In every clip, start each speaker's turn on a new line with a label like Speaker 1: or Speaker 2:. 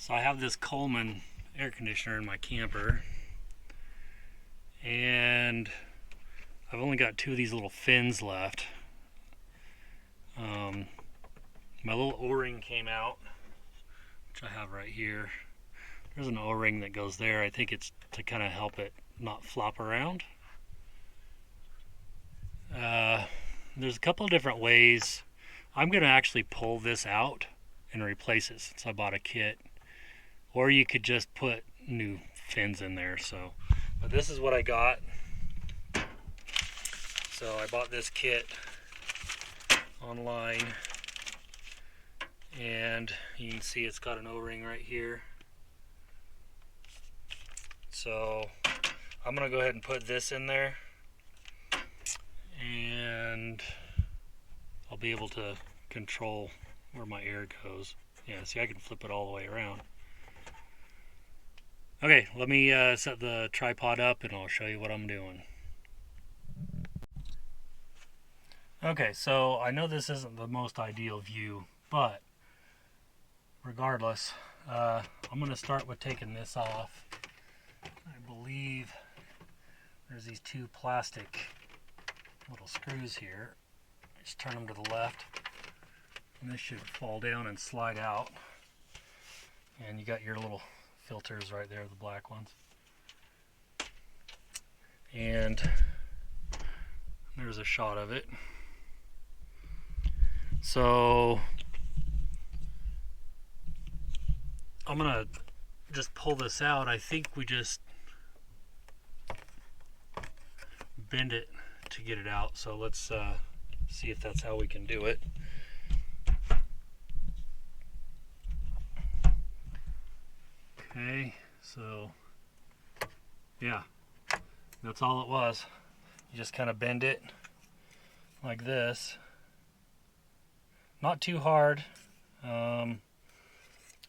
Speaker 1: So I have this Coleman air conditioner in my camper, and I've only got 2 of these little fins left. My little O-ring came out, which I have right here. There's an O-ring that goes there. I think it's to kind of help it not flop around. There's a couple of different ways. I'm going to actually pull this out and replace it since I bought a kit. Or you could just put new fins in there. But this is what I got. So I bought this kit online, and you can see it's got an O-ring right here. So I'm going to go ahead and put this in there, and I'll be able to control where my air goes. Yeah, see, I can flip it all the way around. Okay, let me set the tripod up and I'll show you what I'm doing. Okay, so I know this isn't the most ideal view, but regardless, I'm going to start with taking this off. I believe there's these 2 plastic little screws here. Just turn them to the left, and this should fall down and slide out. And you got your little filters right there, the black ones. And there's a shot of it. So I'm gonna just pull this out. I think we just bend it to get it out. So let's see if that's how we can do it. Okay, so yeah, that's all it was. You just kind of bend it like this. Not too hard. I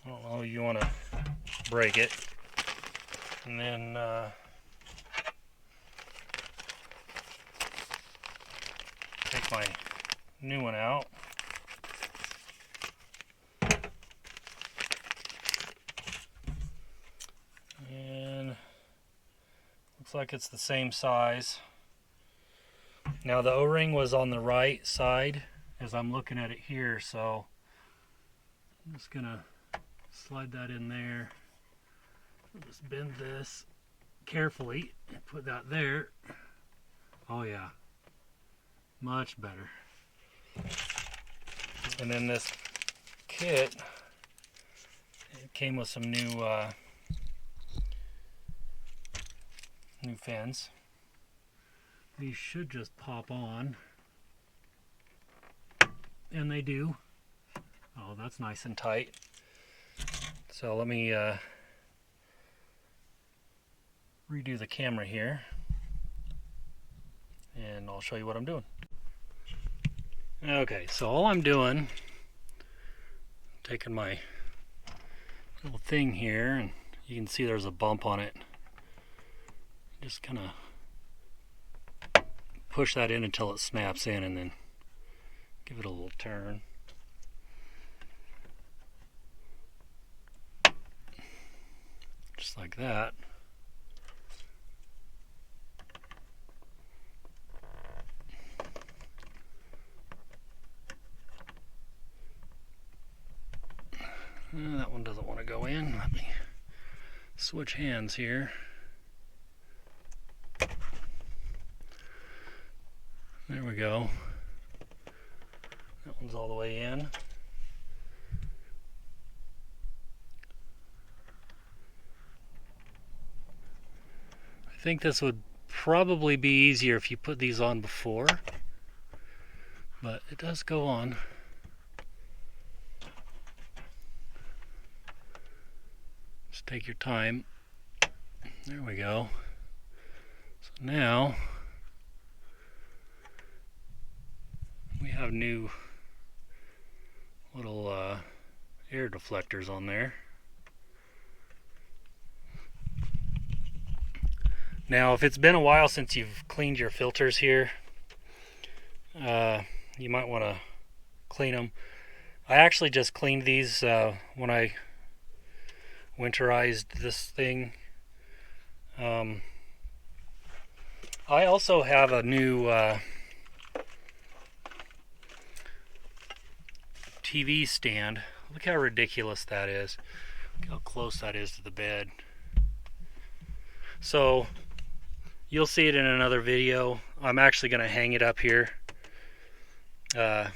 Speaker 1: don't know, you want to break it. And then take my new one out. And looks like it's the same size. Now the O-ring was on the right side as I'm looking at it here, so I'm just gonna slide that in there. I'll just bend this carefully and put that there. Oh yeah, much better. And then this kit, it came with some new fins. These should just pop on, and they do. Oh, that's nice and tight. So let me redo the camera here, and I'll show you what I'm doing. Okay, so all I'm doing, taking my little thing here, and you can see there's a bump on it. Just kind of push that in until it snaps in, and then give it a little turn. Just like that. That one doesn't want to go in. Let me switch hands here. There we go. That one's all the way in. I think this would probably be easier if you put these on before, but it does go on. Just take your time. There we go. So now we have new little air deflectors on there. Now, if it's been a while since you've cleaned your filters here, you might want to clean them. I actually just cleaned these when I winterized this thing. I also have a new TV stand. Look how ridiculous that is. Look how close that is to the bed. So you'll see it in another video. I'm actually going to hang it up here. The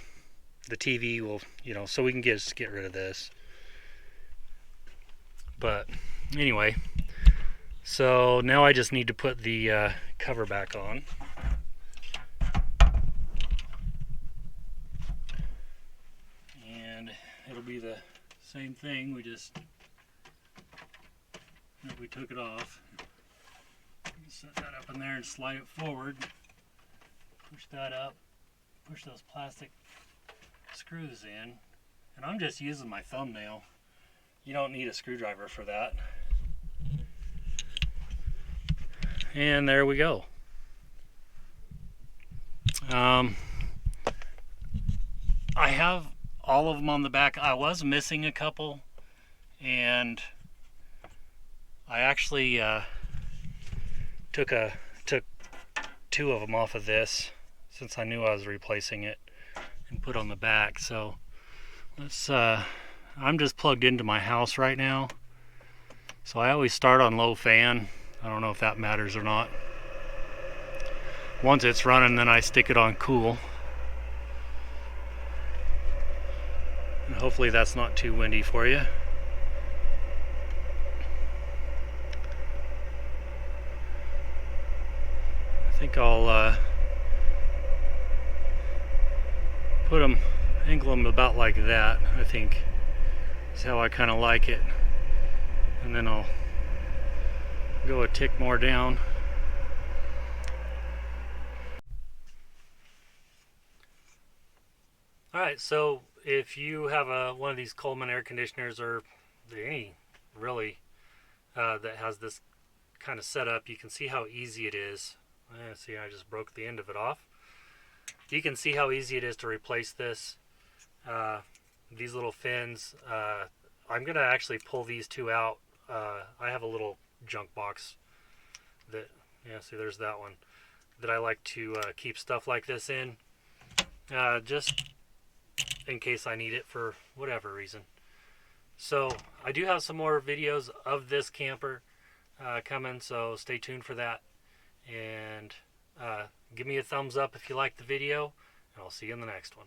Speaker 1: TV will, so we can get rid of this. But anyway, so now I just need to put the cover back on. And it'll be the same thing. We took it off. Set that up in there and slide it forward. Push that up. Push those plastic screws in. And I'm just using my thumbnail. You don't need a screwdriver for that. And there we go. I have all of them on the back. I was missing a couple, and I actually took 2 of them off of this since I knew I was replacing it, and put on the back. So let's I'm just plugged into my house right now, so I always start on low fan. I don't know if that matters or not. Once it's running, then I stick it on cool, and hopefully that's not too windy for you. I think I'll angle them about like that, I think is how I kind of like it. And then I'll go a tick more down. Alright, so if you have one of these Coleman air conditioners, or any really that has this kind of setup, you can see how easy it is. See, I just broke the end of it off. You can see how easy it is to replace this. These little fins. I'm going to actually pull these 2 out. I have a little junk box that, see, there's that one, that I like to keep stuff like this in, just in case I need it for whatever reason. So I do have some more videos of this camper coming, so stay tuned for that. And give me a thumbs up if you like the video, and I'll see you in the next one.